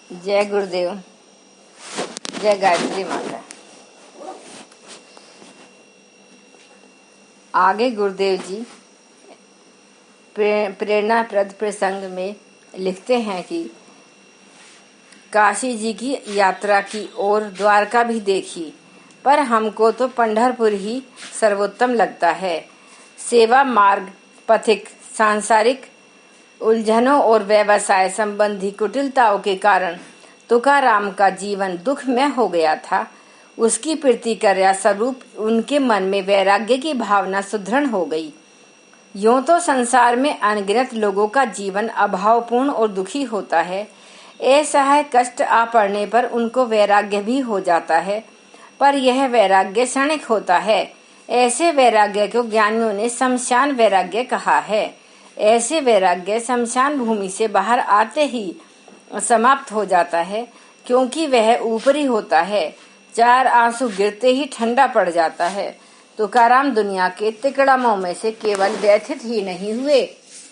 जय गुरुदेव, जय गायत्री माता। आगे गुरुदेव जी प्रेरणाप्रद प्रसंग में लिखते हैं कि काशी जी की यात्रा की और द्वारका भी देखी, पर हमको तो पंढरपुर ही सर्वोत्तम लगता है। सेवा मार्ग, पथिक, सांसारिक उलझनों और व्यवसाय संबंधी कुटिलताओं के कारण तुकाराम का जीवन दुखमय हो गया था। उसकी प्रतिक्रिया स्वरूप उनके मन में वैराग्य की भावना सुदृढ़ हो गई। यूं तो संसार में अनगिनत लोगों का जीवन अभावपूर्ण और दुखी होता है। ऐसा है, कष्ट आ पड़ने पर उनको वैराग्य भी हो जाता है, पर यह वैराग्य क्षणिक होता है। ऐसे वैराग्य को ज्ञानियों ने शमशान वैराग्य कहा है। ऐसे वैराग्य शमशान भूमि से बाहर आते ही समाप्त हो जाता है, क्योंकि वह ऊपरी होता है। 4 आंसू गिरते ही ठंडा पड़ जाता है। तुकाराम दुनिया के तिकड़मों में से केवल व्यथित ही नहीं हुए,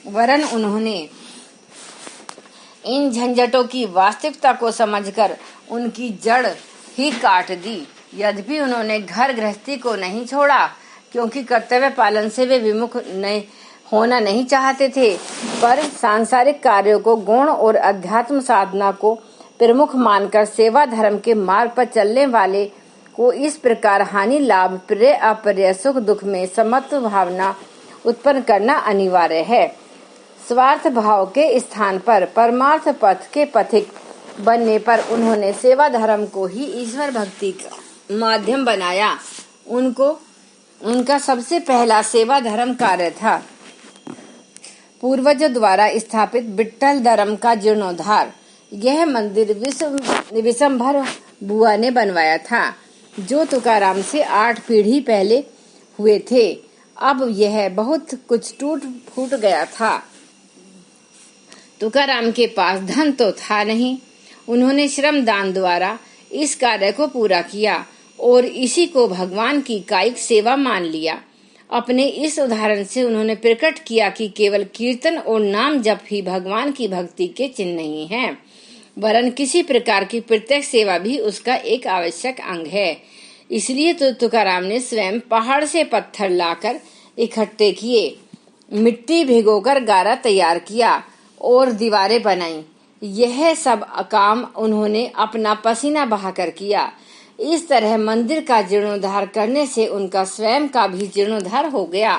वरन उन्होंने इन झंझटों की वास्तविकता को समझकर उनकी जड़ ही काट दी। यद्यपि उन्होंने घर गृहस्थी को नहीं छोड़ा, क्योंकि कर्तव्य पालन से वे विमुख होना नहीं चाहते थे, पर सांसारिक कार्यों को गौण और अध्यात्म साधना को प्रमुख मानकर सेवा धर्म के मार्ग पर चलने वाले को इस प्रकार हानि लाभ प्रिय अप्रिय सुख दुख में समत्व भावना उत्पन्न करना अनिवार्य है। स्वार्थ भाव के स्थान पर परमार्थ पथ के पथिक बनने पर उन्होंने सेवा धर्म को ही ईश्वर भक्ति का माध्यम बनाया। उनका सबसे पहला सेवा धर्म कार्य था पूर्वजों द्वारा स्थापित विट्ठल धर्म का जीर्णोद्धार। यह मंदिर विशंभर बुआ ने बनवाया था, जो तुकाराम से 8 पीढ़ी पहले हुए थे। अब यह बहुत कुछ टूट फूट गया था। तुकाराम के पास धन तो था नहीं। उन्होंने श्रम दान द्वारा इस कार्य को पूरा किया और इसी को भगवान की कायिक सेवा मान लिया। अपने इस उदाहरण से उन्होंने प्रकट किया कि केवल कीर्तन और नाम जप ही भगवान की भक्ति के चिन्ह नहीं है, वरन किसी प्रकार की प्रत्यक्ष सेवा भी उसका एक आवश्यक अंग है। इसलिए तो तुकाराम ने स्वयं पहाड़ से पत्थर लाकर इकट्ठे किए, मिट्टी भिगोकर गारा तैयार किया और दीवारें बनाई। यह सब काम उन्होंने अपना पसीना बहाकर किया। इस तरह मंदिर का जीर्णोद्धार करने से उनका स्वयं का भी जीर्णोद्धार हो गया।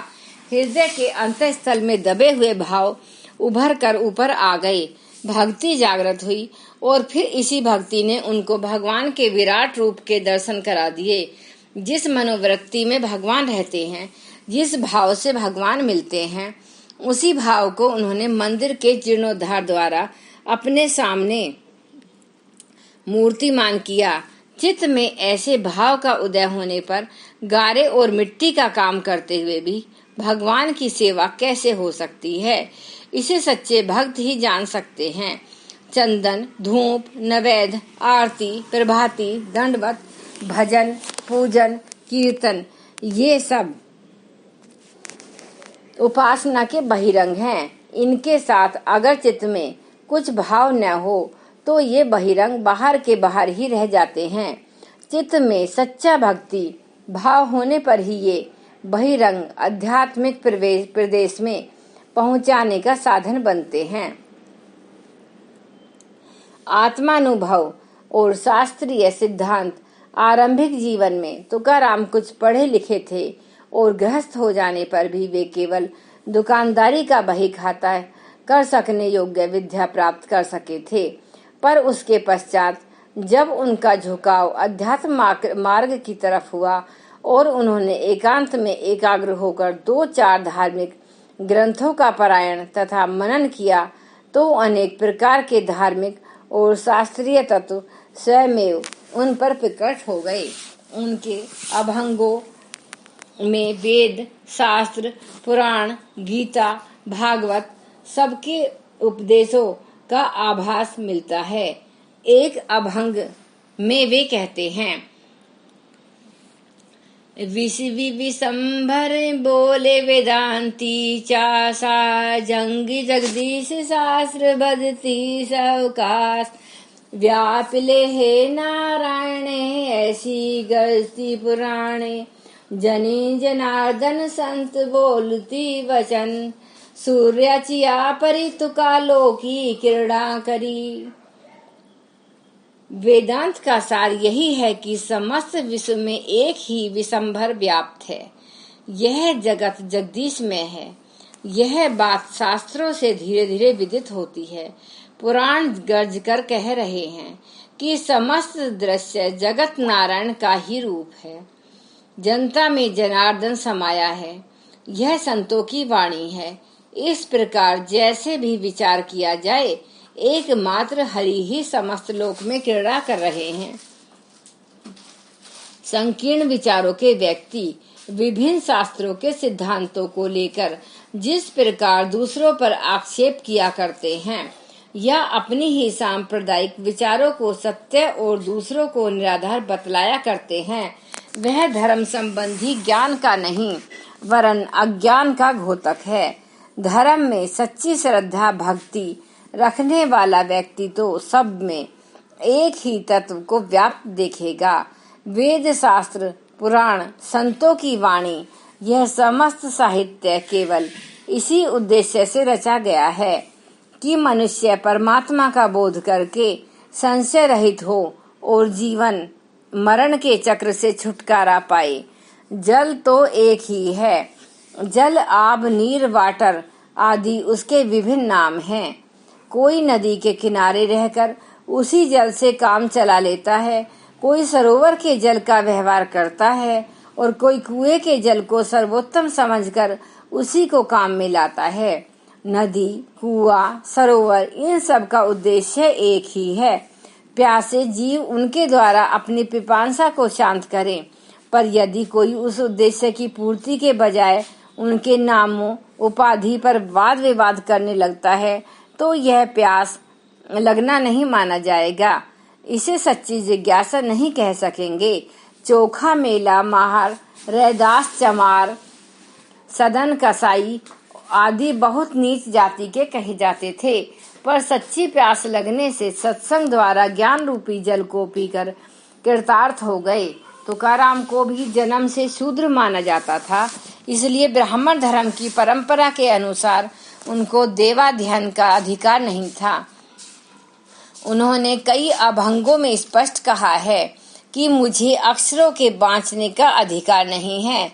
हृदय के अंतःस्थल में दबे हुए भाव उभर कर ऊपर आ गए। भक्ति जागृत हुई और फिर इसी भक्ति ने उनको भगवान के विराट रूप के दर्शन करा दिए। जिस मनोवृत्ति में भगवान रहते हैं, जिस भाव से भगवान मिलते हैं, उसी भाव को उन्होंने मंदिर के जीर्णोद्धार द्वारा अपने सामने मूर्तिमान किया। चित्त में ऐसे भाव का उदय होने पर गारे और मिट्टी का काम करते हुए भी भगवान की सेवा कैसे हो सकती है, इसे सच्चे भक्त ही जान सकते हैं। चंदन, धूप, नैवेद्य, आरती, प्रभाती, दंडवत, भजन, पूजन, कीर्तन, ये सब उपासना के बहिरंग हैं। इनके साथ अगर चित्त में कुछ भाव न हो तो ये बहिरंग बाहर के बाहर ही रह जाते हैं। चित्त में सच्चा भक्ति भाव होने पर ही ये बहिरंग आध्यात्मिक प्रदेश में पहुंचाने का साधन बनते हैं। आत्मानुभव और शास्त्रीय सिद्धांत आरंभिक जीवन में तुकाराम कुछ पढ़े लिखे थे और गृहस्थ हो जाने पर भी वे केवल दुकानदारी का बही खाता कर सकने योग्य विद्या प्राप्त कर सके थे। पर उसके पश्चात जब उनका झुकाव अध्यात्म मार्ग की तरफ हुआ और उन्होंने एकांत में एकाग्र होकर 2-4 धार्मिक ग्रंथों का पारायण तथा मनन किया, तो अनेक प्रकार के धार्मिक और शास्त्रीय तत्व स्वयमेव उन पर प्रकट हो गए। उनके अभंगों में वेद, शास्त्र, पुराण, गीता, भागवत सबके उपदेशों का आभास मिलता है। एक अभंग में वे कहते हैं, विशंभर बोले वेदांती चासा जंगी जगदीश शास्त्र बदती सवकाश व्यापिले हे नारायणे ऐसी गजती पुराणे, जनी जनार्दन संत बोलती वचन, सूर्याची आपरी तुका लोकी किरणा करी। वेदांत का सार यही है कि समस्त विश्व में एक ही विशंभर व्याप्त है। यह जगत जगदीश में है। यह बात शास्त्रों से धीरे धीरे विदित होती है। पुराण गर्ज कर कह रहे हैं कि समस्त दृश्य जगत नारायण का ही रूप है। जनता में जनार्दन समाया है। यह संतों की वाणी है। इस प्रकार जैसे भी विचार किया जाए, एकमात्र हरि ही समस्त लोक में क्रीड़ा कर रहे हैं। संकीर्ण विचारों के व्यक्ति विभिन्न शास्त्रों के सिद्धांतों को लेकर जिस प्रकार दूसरों पर आक्षेप किया करते हैं या अपनी ही सांप्रदायिक विचारों को सत्य और दूसरों को निराधार बतलाया करते हैं, वह धर्म संबंधी ज्ञान का नहीं वरन अज्ञान का घोतक है। धर्म में सच्ची श्रद्धा भक्ति रखने वाला व्यक्ति तो सब में एक ही तत्व को व्याप्त देखेगा। वेद शास्त्र पुराण संतों की वाणी यह समस्त साहित्य केवल इसी उद्देश्य से रचा गया है कि मनुष्य परमात्मा का बोध करके संशय रहित हो और जीवन मरण के चक्र से छुटकारा पाए। जल तो एक ही है। जल आब नीर वाटर आदि उसके विभिन्न नाम हैं। कोई नदी के किनारे रहकर उसी जल से काम चला लेता है, कोई सरोवर के जल का व्यवहार करता है और कोई कुएं के जल को सर्वोत्तम समझकर उसी को काम में लाता है। नदी, कुआं, सरोवर इन सब का उद्देश्य एक ही है। प्यासे जीव उनके द्वारा अपनी पिपासा को शांत करें, पर यदि कोई उस उद्देश्य की पूर्ति के बजाय उनके नामों उपाधि पर वाद विवाद करने लगता है तो यह प्यास लगना नहीं माना जाएगा। इसे सच्ची जिज्ञासा नहीं कह सकेंगे। चोखा मेला माहर रैदास चमार सदन कसाई आदि बहुत नीच जाति के कहे जाते थे, पर सच्ची प्यास लगने से सत्संग द्वारा ज्ञान रूपी जल को पीकर कृतार्थ हो गए। तुकाराम को भी जन्म से शूद्र माना जाता था, इसलिए ब्राह्मण धर्म की परंपरा के अनुसार उनको देवाध्यान का अधिकार नहीं था। उन्होंने कई अभंगों में स्पष्ट कहा है कि मुझे अक्षरों के बाँचने का अधिकार नहीं है,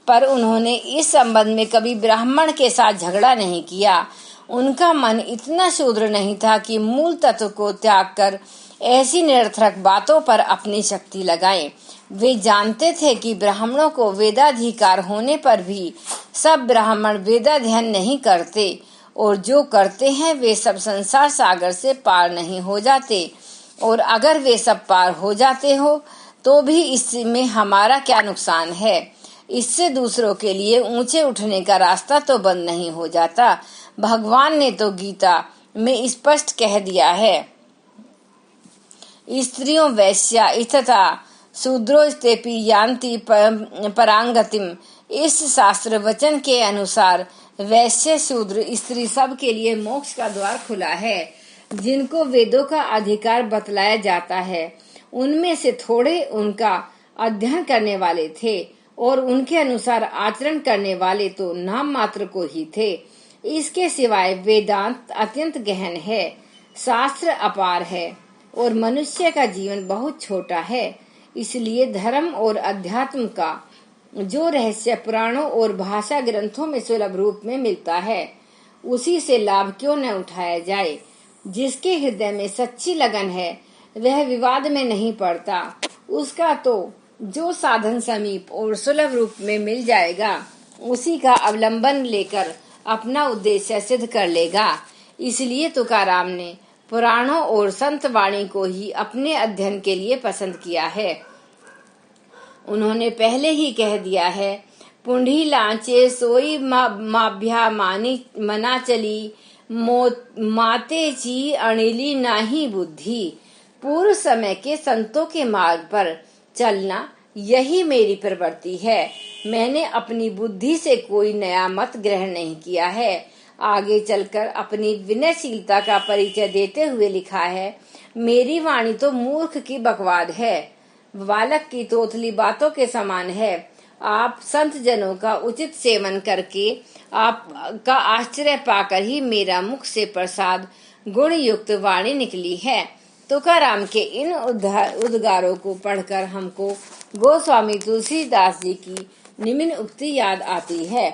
पर उन्होंने इस संबंध में कभी ब्राह्मण के साथ झगड़ा नहीं किया। उनका मन इतना शूद्र नहीं था कि मूल तत्व को त्याग कर ऐसी निरर्थक बातों पर अपनी शक्ति लगाएं। वे जानते थे कि ब्राह्मणों को वेदाधिकार होने पर भी सब ब्राह्मण वेदाध्ययन नहीं करते और जो करते हैं वे सब संसार सागर से पार नहीं हो जाते, और अगर वे सब पार हो जाते हो तो भी इसमें हमारा क्या नुकसान है। इससे दूसरों के लिए ऊंचे उठने का रास्ता तो बंद नहीं हो जाता। भगवान ने तो गीता में स्पष्ट कह दिया है, स्त्रियों वैश्या इतता शूद्रो स्तेपि यान्ति परांगतिम। इस शास्त्र वचन के अनुसार वैश्य शूद्र स्त्री सब के लिए मोक्ष का द्वार खुला है। जिनको वेदों का अधिकार बतलाया जाता है उनमें से थोड़े उनका अध्ययन करने वाले थे और उनके अनुसार आचरण करने वाले तो नाम मात्र को ही थे। इसके सिवाय वेदांत अत्यंत गहन है, शास्त्र अपार है और मनुष्य का जीवन बहुत छोटा है। इसलिए धर्म और अध्यात्म का जो रहस्य पुराणों और भाषा ग्रंथों में सुलभ रूप में मिलता है, उसी से लाभ क्यों न उठाया जाए। जिसके हृदय में सच्ची लगन है वह विवाद में नहीं पड़ता। उसका तो जो साधन समीप और सुलभ रूप में मिल जाएगा उसी का अवलंबन लेकर अपना उद्देश्य सिद्ध कर लेगा। इसलिए तुकाराम ने पुराणों और संत वाणी को ही अपने अध्ययन के लिए पसंद किया है। उन्होंने पहले ही कह दिया है, पुंडी लांचे सोई माभ्या मानी मना चली, माते ची अणिली नाही बुद्धि। पूर्व समय के संतों के मार्ग पर चलना यही मेरी प्रवृत्ति है। मैंने अपनी बुद्धि से कोई नया मत ग्रहण नहीं किया है। आगे चलकर अपनी विनयशीलता का परिचय देते हुए लिखा है, मेरी वाणी तो मूर्ख की बकवाद है, बालक की तोतली बातों के समान है। आप संत जनों का उचित सेवन करके आपका आश्चर्य पाकर ही मेरा मुख से प्रसाद गुण युक्त वाणी निकली है। तुकाराम के इन उद्गारों को पढ़कर हमको गोस्वामी तुलसीदास जी की निम्न उक्ति याद आती है।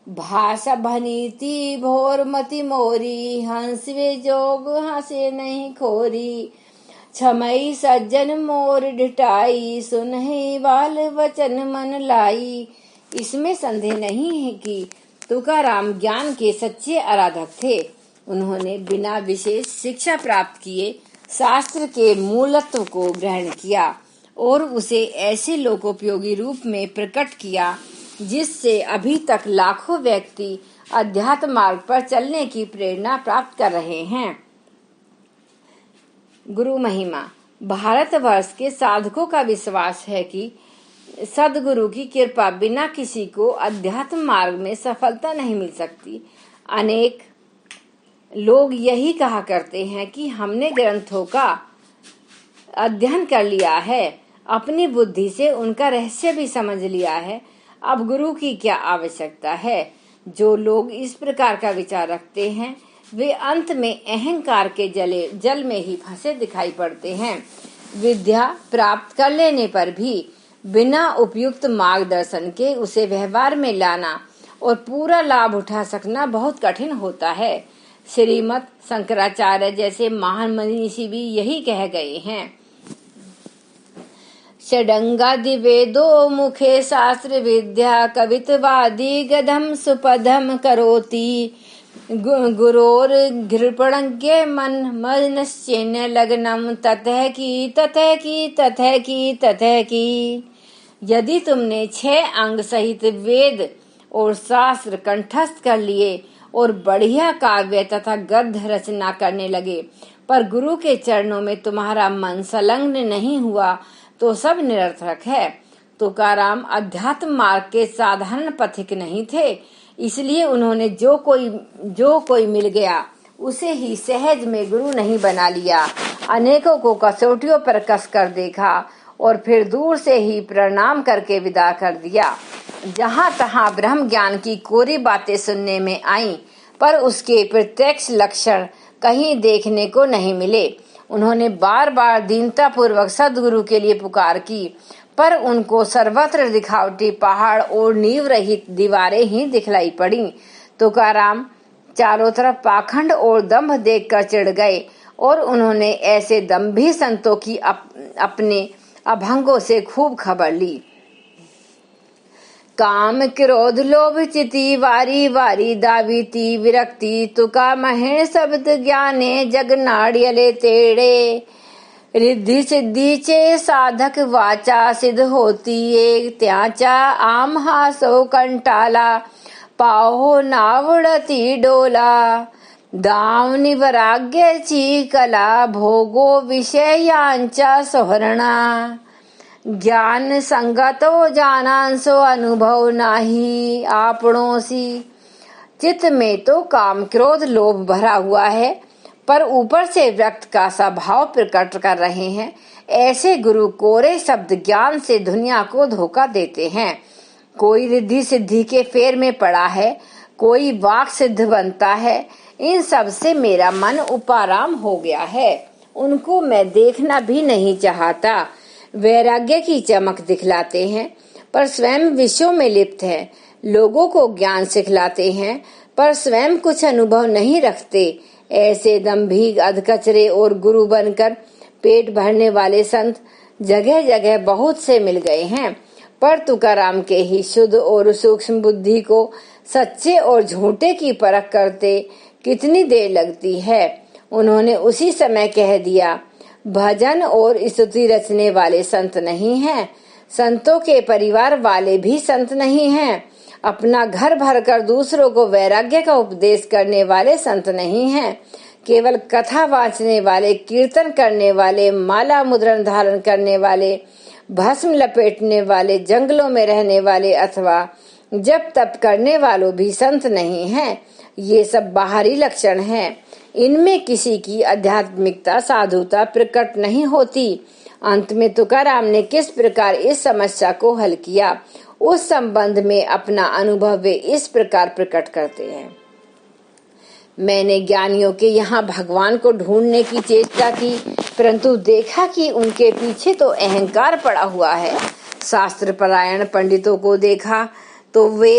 भाषा भनीति भोर मति मोरी, हंस वे जोग हंसे नहीं खोरी। छमई सज्जन मोर ढिठाई, सुनहि बाल वचन मन लाई। इसमें संदेह नहीं है कि तुकाराम ज्ञान के सच्चे आराधक थे। उन्होंने बिना विशेष शिक्षा प्राप्त किए शास्त्र के मूलत्व को ग्रहण किया और उसे ऐसे लोकोपयोगी रूप में प्रकट किया जिससे अभी तक लाखों व्यक्ति अध्यात्म मार्ग पर चलने की प्रेरणा प्राप्त कर रहे हैं। गुरु महिमा। भारतवर्ष के साधकों का विश्वास है कि सदगुरु की कृपा बिना किसी को अध्यात्म मार्ग में सफलता नहीं मिल सकती। अनेक लोग यही कहा करते हैं कि हमने ग्रंथों का अध्ययन कर लिया है, अपनी बुद्धि से उनका रहस्य भी समझ लिया है, अब गुरु की क्या आवश्यकता है। जो लोग इस प्रकार का विचार रखते हैं वे अंत में अहंकार के जल में ही फंसे दिखाई पड़ते हैं। विद्या प्राप्त कर लेने पर भी बिना उपयुक्त मार्गदर्शन के उसे व्यवहार में लाना और पूरा लाभ उठा सकना बहुत कठिन होता है। श्रीमद शंकराचार्य जैसे महान मनीषी भी यही कह गए हैं। षडंगादि वेदो मुखे शास्त्र विद्या, कवित्वादि गधम सुपदम करोति। गुरोर घृपणज्ञ मन मनश्चैन्य लग्नम, ततः की ततः की ततः की ततः की। यदि तुमने 6 अंग सहित वेद और शास्त्र कंठस्थ कर लिए और बढ़िया काव्य तथा गद्य रचना करने लगे, पर गुरु के चरणों में तुम्हारा मन संलग्न नहीं हुआ तो सब निरर्थक है। तुकाराम अध्यात्म मार्ग के साधारण पथिक नहीं थे, इसलिए उन्होंने जो कोई मिल गया उसे ही सहज में गुरु नहीं बना लिया। अनेकों को कसौटियों पर कस कर देखा और फिर दूर से ही प्रणाम करके विदा कर दिया। जहाँ तहाँ ब्रह्म ज्ञान की कोरी बातें सुनने में आईं, पर उसके प्रत्यक्ष लक्षण कहीं देखने को नहीं मिले। उन्होंने बार बार दीनता पूर्वक सद्गुरु के लिए पुकार की, पर उनको सर्वत्र दिखावटी पहाड़ और नींव रहित दीवारें ही दिखलाई पड़ी। तुकाराम चारों तरफ पाखंड और दंभ देखकर चिढ़ गए और उन्होंने ऐसे दंभी संतों की अपने अभंगों से खूब खबर ली। काम क्रोध लोभ चिति वारी वारी दावीती विरक्ति, तुका महेश शब्द ज्ञाने जग नाड़ियले तेड़े। रिद्धि सिद्धि चे साधक वाचा सिद्ध होती एक, त्याचा आम हासो कंटाला पाहो नावड़ती डोला। दाव निवराग्य ची कला भोगो विषयांचा सोहरणा। ज्ञान संगतो जानांसो अनुभव नाही आपणों सी। चित्त में तो काम क्रोध लोभ भरा हुआ है, पर ऊपर से व्यक्त का सा भाव प्रकट कर रहे हैं। ऐसे गुरु कोरे शब्द ज्ञान से दुनिया को धोखा देते हैं। कोई रिद्धि सिद्धि के फेर में पड़ा है, कोई वाक सिद्ध बनता है। इन सब से मेरा मन उपाराम हो गया है, उनको मैं देखना भी नहीं चाहता। वैराग्य की चमक दिखलाते हैं पर स्वयं विषयों में लिप्त है। लोगों को ज्ञान सिखलाते हैं पर स्वयं कुछ अनुभव नहीं रखते। ऐसे दंभी अधकचरे और गुरु बनकर पेट भरने वाले संत जगह जगह बहुत से मिल गए हैं, पर तुकाराम के ही शुद्ध और सूक्ष्म बुद्धि को सच्चे और झूठे की परख करते कितनी देर लगती है। उन्होंने उसी समय कह दिया, भजन और स्तुति रचने वाले संत नहीं हैं, संतों के परिवार वाले भी संत नहीं हैं। अपना घर भरकर दूसरों को वैराग्य का उपदेश करने वाले संत नहीं हैं। केवल कथा वाचने वाले, कीर्तन करने वाले, माला मुद्रण धारण करने वाले, भस्म लपेटने वाले, जंगलों में रहने वाले अथवा जप तप करने वालों भी संत नहीं हैं। ये सब बाहरी लक्षण हैं। इनमें किसी की आध्यात्मिकता साधुता प्रकट नहीं होती। अंत में तुकाराम ने किस प्रकार इस समस्या को हल किया, उस संबंध में अपना अनुभव वे इस प्रकार प्रकट करते हैं। मैंने ज्ञानियों के यहाँ भगवान को ढूंढने की चेष्टा की, परंतु देखा कि उनके पीछे तो अहंकार पड़ा हुआ है। शास्त्र परायण पंडितों को देखा तो वे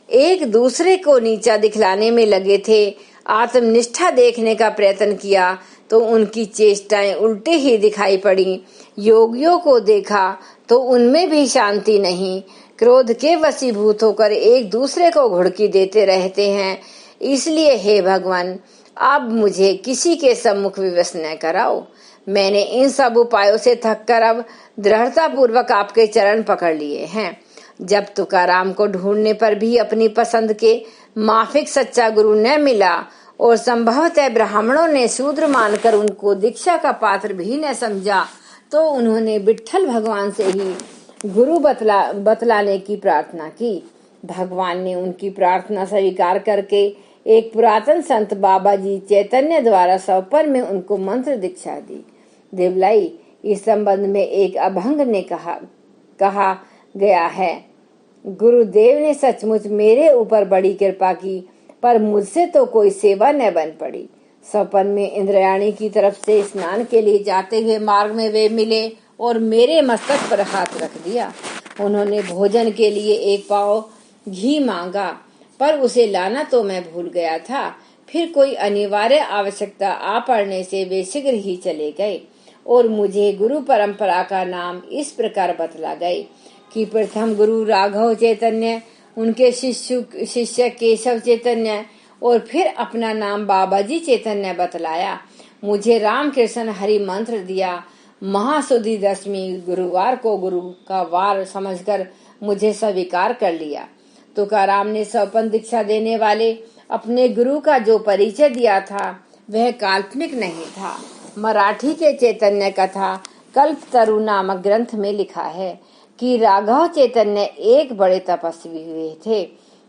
एक दूसरे को नीचा दिखलाने में लगे थे। आत्मनिष्ठा देखने का प्रयत्न किया तो उनकी चेष्टाएं उल्टे ही दिखाई पड़ी। योगियों को देखा तो उनमें भी शांति नहीं, क्रोध के वशीभूत होकर एक दूसरे को घुड़की देते रहते हैं। इसलिए हे भगवान, अब मुझे किसी के सम्मुख विवश न कराओ। मैंने इन सब उपायों से थककर अब दृढ़ता पूर्वक आपके चरण पकड़ लिए हैं। जब तुकाराम को ढूंढने पर भी अपनी पसंद के माफिक सच्चा गुरु न मिला और संभवतः ब्राह्मणों ने शूद्र मानकर उनको दीक्षा का पात्र भी न समझा, तो उन्होंने विट्ठल भगवान से ही गुरु बतलाने की प्रार्थना की। भगवान ने उनकी प्रार्थना स्वीकार करके एक पुरातन संत बाबा जी चैतन्य द्वारा स्वपर में उनको मंत्र दीक्षा दी। देवलाई, इस संबंध में एक अभंग ने कहा गया है, गुरुदेव ने सचमुच मेरे ऊपर बड़ी कृपा की, पर मुझसे तो कोई सेवा न बन पड़ी। स्वप्न में इंद्रायणी की तरफ से स्नान के लिए जाते हुए मार्ग में वे मिले और मेरे मस्तक पर हाथ रख दिया। उन्होंने भोजन के लिए एक पाव घी मांगा, पर उसे लाना तो मैं भूल गया था। फिर कोई अनिवार्य आवश्यकता आ पड़ने से वे शीघ्र ही चले गए और मुझे गुरु परंपरा का नाम इस प्रकार बतला गए कि प्रथम गुरु राघव चैतन्य, उनके शिष्य केशव चैतन्य और फिर अपना नाम बाबाजी चैतन्य बतलाया। मुझे रामकृष्ण हरि मंत्र दिया। महासुदी दशमी गुरुवार को गुरु का वार समझकर मुझे स्वीकार कर लिया। तुकाराम ने स्वपन दीक्षा देने वाले अपने गुरु का जो परिचय दिया था वह काल्पनिक नहीं था। मराठी के चैतन्य कथा कल्पतरु नामक ग्रंथ में लिखा है कि राघव चैतन्य एक बड़े तपस्वी हुए थे।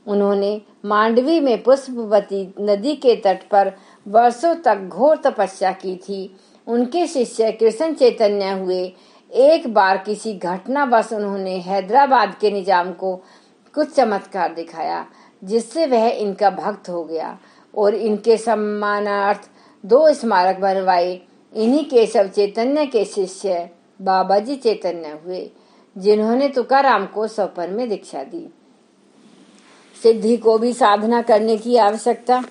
उन्होंने मांडवी में पुष्पवती नदी के तट पर वर्षों तक घोर तपस्या की थी। उनके शिष्य कृष्ण चैतन्य हुए। एक बार किसी घटनावश उन्होंने हैदराबाद के निजाम को कुछ चमत्कार दिखाया, जिससे वह इनका भक्त हो गया और इनके सम्मानार्थ 2 स्मारक बनवाए। इन्हीं केशव चैतन्य के शिष्य बाबाजी चैतन्य हुए, जिन्होंने तुकाराम को स्वपन में दीक्षा दी। सिद्धि को भी साधना करने की आवश्यकता।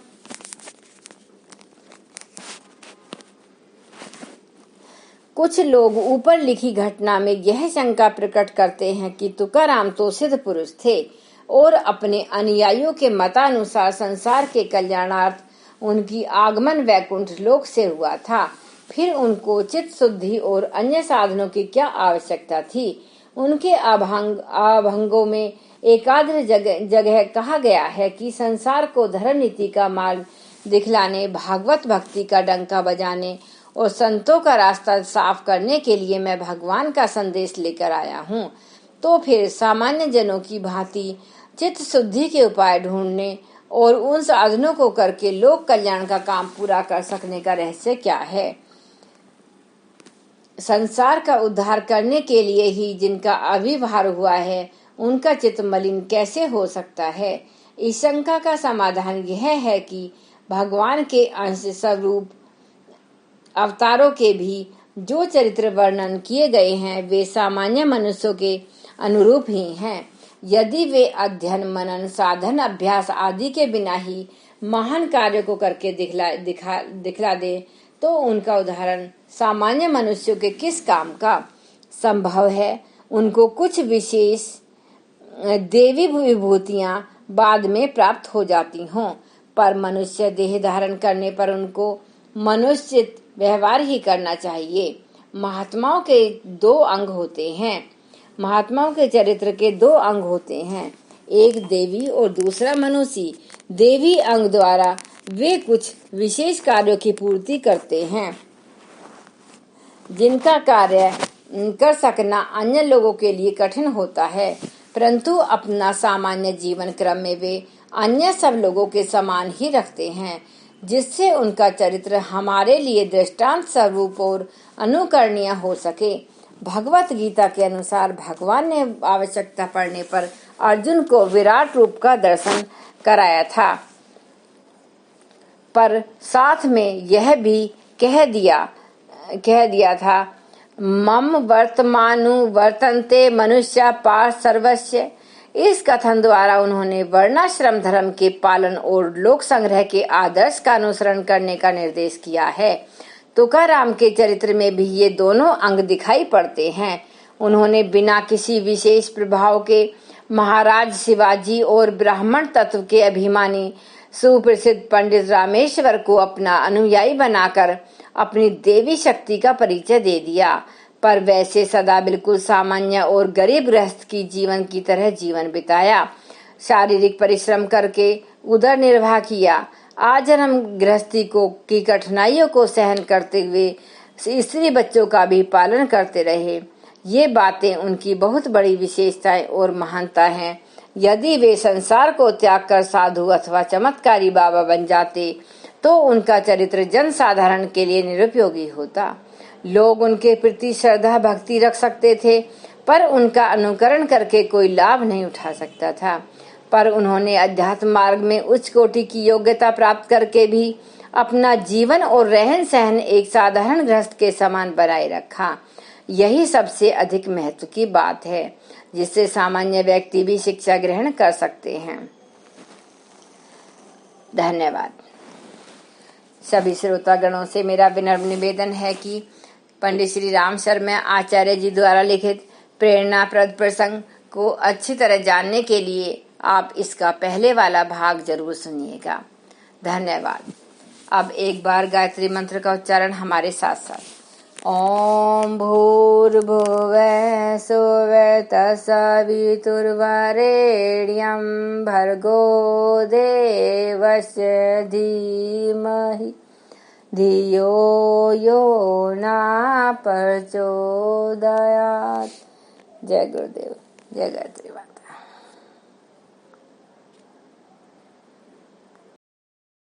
कुछ लोग ऊपर लिखी घटना में यह शंका प्रकट करते हैं कि तुकाराम तो सिद्ध पुरुष थे और अपने अनुयायियों के मतानुसार संसार के कल्याणार्थ उनकी आगमन वैकुंठ लोक से हुआ था। फिर उनको चित्त शुद्धि और अन्य साधनों की क्या आवश्यकता थी। उनके अभंगों में एकाग्र जगह कहा गया है कि संसार को धर्म नीति का मार्ग दिखलाने, भागवत भक्ति का डंका बजाने और संतों का रास्ता साफ करने के लिए मैं भगवान का संदेश लेकर आया हूँ। तो फिर सामान्य जनों की भांति चित्त शुद्धि के उपाय ढूंढने और उन साधनों को करके लोक कल्याण का काम पूरा कर सकने का रहस्य क्या है। संसार का उद्धार करने के लिए ही जिनका आविर्भाव हुआ है, उनका चित्त मलिन कैसे हो सकता है। इस शंका का समाधान यह है कि भगवान के अंश स्वरूप अवतारों के भी जो चरित्र वर्णन किए गए हैं वे सामान्य मनुष्यों के अनुरूप ही हैं। यदि वे अध्ययन, मनन, साधन, अभ्यास आदि के बिना ही महान कार्य को करके दिखला दे तो उनका उदाहरण सामान्य मनुष्यों के किस काम का। संभव है उनको कुछ विशेष देवी विभूतियां बाद में प्राप्त हो जाती हों, पर मनुष्य देह धारण करने पर उनको मनुष्य व्यवहार ही करना चाहिए। महात्माओं के 2 अंग होते हैं। महात्माओं के चरित्र के 2 अंग होते हैं, एक देवी और दूसरा मनुष्य। देवी अंग द्वारा वे कुछ विशेष कार्यों की पूर्ति करते हैं, जिनका कार्य कर सकना अन्य लोगों के लिए कठिन होता है, परंतु अपना सामान्य जीवन क्रम में वे अन्य सब लोगों के समान ही रखते हैं, जिससे उनका चरित्र हमारे लिए दृष्टांत स्वरूप और अनुकरणीय हो सके। भगवत गीता के अनुसार भगवान ने आवश्यकता पड़ने पर अर्जुन को विराट रूप का दर्शन कराया था, पर साथ में यह भी कह दिया था, मम वर्तमानु वर्तन्ते मनुष्य पार्थ सर्वस्य। इस कथन द्वारा उन्होंने वर्णाश्रम धर्म के पालन और लोक संग्रह के आदर्श का अनुसरण करने का निर्देश किया है। तुकाराम के चरित्र में भी ये दोनों अंग दिखाई पड़ते हैं। उन्होंने बिना किसी विशेष प्रभाव के महाराज शिवाजी और ब्राह्मण तत्व के अभिमानी सुप्रसिद्ध पंडित रामेश्वर को अपना अनुयायी बनाकर अपनी देवी शक्ति का परिचय दे दिया, पर वैसे सदा बिल्कुल सामान्य और गरीब गृहस्थ की जीवन की तरह जीवन बिताया। शारीरिक परिश्रम करके उदर निर्वाह किया। आजन्म गृहस्थी की कठिनाइयों को सहन करते हुए स्त्री बच्चों का भी पालन करते रहे। ये बातें उनकी बहुत बड़ी विशेषताएं और महानता हैं। यदि वे संसार को त्याग कर साधु अथवा चमत्कारी बाबा बन जाते तो उनका चरित्र जन साधारण के लिए निरुपयोगी होता। लोग उनके प्रति श्रद्धा भक्ति रख सकते थे, पर उनका अनुकरण करके कोई लाभ नहीं उठा सकता था। पर उन्होंने अध्यात्म मार्ग में उच्च कोटि की योग्यता प्राप्त करके भी अपना जीवन और रहन सहन एक साधारण गृहस्थ के समान बनाए रखा। यही सबसे अधिक महत्व की बात है, जिससे सामान्य व्यक्ति भी शिक्षा ग्रहण कर सकते हैं। धन्यवाद। सभी श्रोतागणों से मेरा विनम्र निवेदन है कि पंडित श्री राम शर्मा आचार्य जी द्वारा लिखित प्रेरणाप्रद प्रसंग को अच्छी तरह जानने के लिए आप इसका पहले वाला भाग जरूर सुनिएगा। धन्यवाद। अब एक बार गायत्री मंत्र का उच्चारण हमारे साथ साथ। ओम भूर्भुवः स्वः तत्सवितुर्वरेण्यं भर्गो देवस्य धीमहि धियो यो न प्रचोदयात्। जय गुरुदेव, जय गायत्री माता।